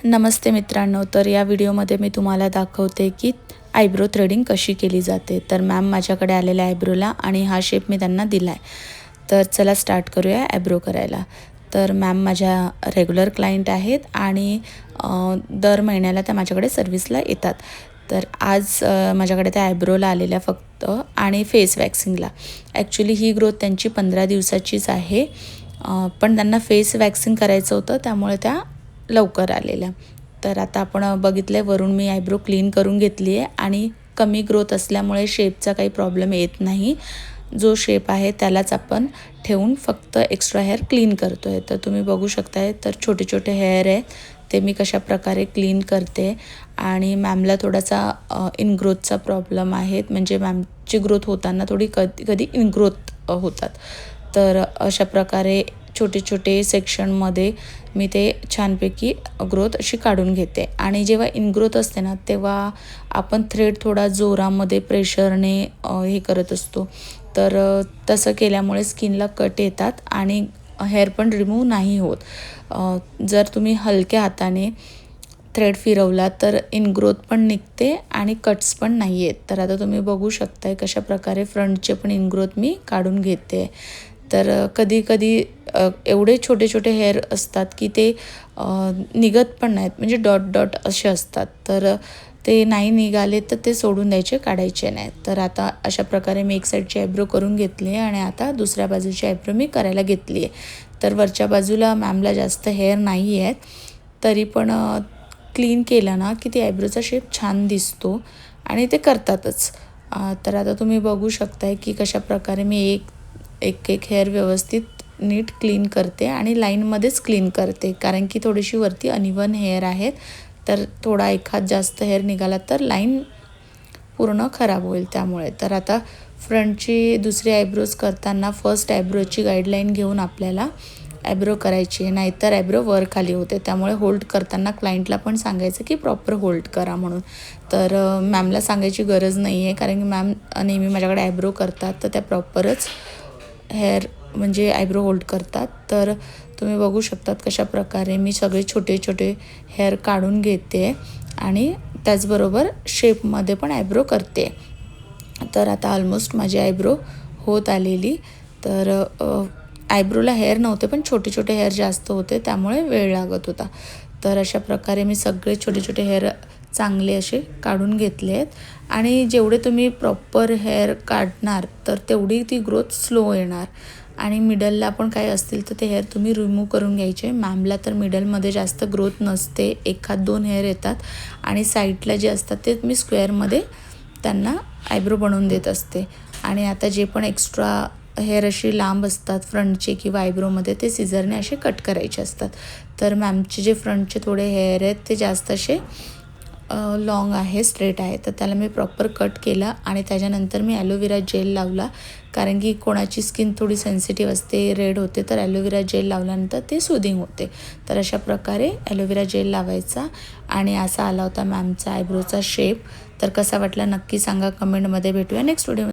नमस्ते मित्रांनो, तर या व्हिडिओमध्ये मी तुम्हाला दाखवते की आयब्रो थ्रेडिंग कशी केली जाते। तर मॅम माझ्याकडे आलेल्या आयब्रोला आणि हा शेप मी त्यांना दिला आहे। तर चला स्टार्ट करूया आयब्रो करायला। तर मॅम माझ्या रेग्युलर क्लायंट आहेत आणि दर महिन्याला त्या माझ्याकडे सर्व्हिसला येतात। तर आज माझ्याकडे त्या आयब्रोला आलेल्या फक्त आणि फेस वॅक्सिंगला। ॲक्च्युली ही ग्रोथ त्यांची 15 दिवसाचीच आहे, पण त्यांना फेस वॅक्सिंग करायचं होतं, त्यामुळे त्या लवकर आलेल्या। तर आता आपण बघितले वरून मी आयब्रो क्लीन करून घेतली आहे आणि कमी ग्रोथ असल्यामुळे शेपचा काही प्रॉब्लेम येत नाही। जो शेप आहे त्यालाच आपण ठेवून फक्त एक्स्ट्रा हेअर क्लीन करतो आहे। तर तुम्ही बघू शकताय, तर छोटे छोटे हेअर आहे ते मी कशा प्रकारे क्लीन करते। आणि मॅमला थोडासा इनग्रोथचा प्रॉब्लेम आहे, म्हणजे मॅमची ग्रोथ होताना थोडी कधी इनग्रोथ होतात। तर अशा प्रकारे छोटे छोटे सेक्शनमध्ये मी ते छानपैकी ग्रोथ अशी काढून घेते। आणि जेव्हा इनग्रोथ असते ना, तेव्हा आपण थ्रेड थोडा जोरामध्ये प्रेशरने हे करत असतो। तर तसं केल्यामुळे स्किनला कट येतात आणि हेअर पण रिमूव्ह नाही होत। जर तुम्ही हलक्या हाताने थ्रेड फिरवला तर इनग्रोथ पण निघते आणि कट्स पण नाही आहेत। तर आता तुम्ही बघू शकताय कशा प्रकारे फ्रंटचे पण इनग्रोथ मी काढून घेते। तर कधी कधी एवढे छोटे छोटे हेअर असतात की ते निघत पण नाहीत, म्हणजे डॉट डॉट असे असतात। तर ते नाही निघाले तर ते सोडून द्यायचे, काढायचे नाहीत। तर आता अशा प्रकारे मी एक साईडची आयब्रो करून घेतली आहे आणि आता दुसऱ्या बाजूची आयब्रो मी करायला घेतली आहे। तर वरच्या बाजूला मॅमला जास्त हेअर नाही आहेत, तरी पण क्लीन केलं ना की ती आयब्रोचा शेप छान दिसतो आणि ते करतातच। तर आता तुम्ही बघू शकताय की कशा प्रकारे मी एक हेअर व्यवस्थित नीट क्लीन करते आणि लाईनमध्येच क्लीन करते, कारण की थोडीशी वरती अनइवन हेअर आहेत। तर थोडा एखाद जास्त हेअर निघाला तर लाईन पूर्ण खराब होईल त्यामुळे। तर आता फ्रंटची दुसरी आयब्रोज करताना फर्स्ट आयब्रोची गाईडलाईन घेऊन आपल्याला आयब्रो करायची, नाहीतर आयब्रो वर खाली होते। त्यामुळे होल्ड करताना क्लायंटला पण सांगायचं की प्रॉपर होल्ड करा म्हणून। तर मॅमला सांगायची गरज नाही आहे, कारण की मॅम नेहमी माझ्याकडे आयब्रो करतात, तर त्या प्रॉपरच हेअर म्हणजे आयब्रो होल्ड करतात। तर तुम्ही बघू शकतात कशा प्रकारे मी सगळे छोटे छोटे हेअर काढून घेते आणि त्याचबरोबर शेपमध्ये पण आयब्रो करते। तर आता ऑलमोस्ट माझी आयब्रो होत आलेली। तर आयब्रोला हेअर नव्हते, पण छोटे छोटे हेअर जास्त होते, त्यामुळे वेळ लागत होता। तर अशा प्रकारे मी सगळे छोटे छोटे हेअर चांगले असे काढून घेतले आहेत। आणि जेवढे तुम्ही प्रॉपर हेअर काढणार तर तेवढी ती ग्रोथ स्लो येणार। आणि मिडलला पण काही असतील तर ते हेअर तुम्ही रिमूव्ह करून घ्यायचे। मॅमला तर मिडलमध्ये जास्त ग्रोथ नसते, एखाद दोन हेअर येतात आणि साईडला जे असतात ते मी स्क्वेअरमध्ये त्यांना आयब्रो बनवून देत असते। आणि आता जे पण एक्स्ट्रा हेअर अशी लांब असतात फ्रंटचे किंवा आयब्रोमध्ये, ते सिझरने असे कट करायचे असतात। तर मॅमचे जे फ्रंटचे थोडे हेअर आहेत ते जास्त असे लॉंग आहे, स्ट्रेट आहे, तर त्याला मी प्रॉपर कट केला आणि त्याच्यानंतर मी ॲलोवेरा जेल लावला, कारण की कोणाची स्किन थोडी सेन्सिटिव्ह असते, रेड होते, तर ॲलोवेरा जेल लावल्यानंतर ते सुदिंग होते। तर अशा प्रकारे ॲलोवेरा जेल लावायचा आणि असा आला होता मॅमचा आयब्रोचा शेप। तर कसा वाटला नक्की सांगा कमेंटमध्ये। भेटूया नेक्स्ट व्हिडिओ।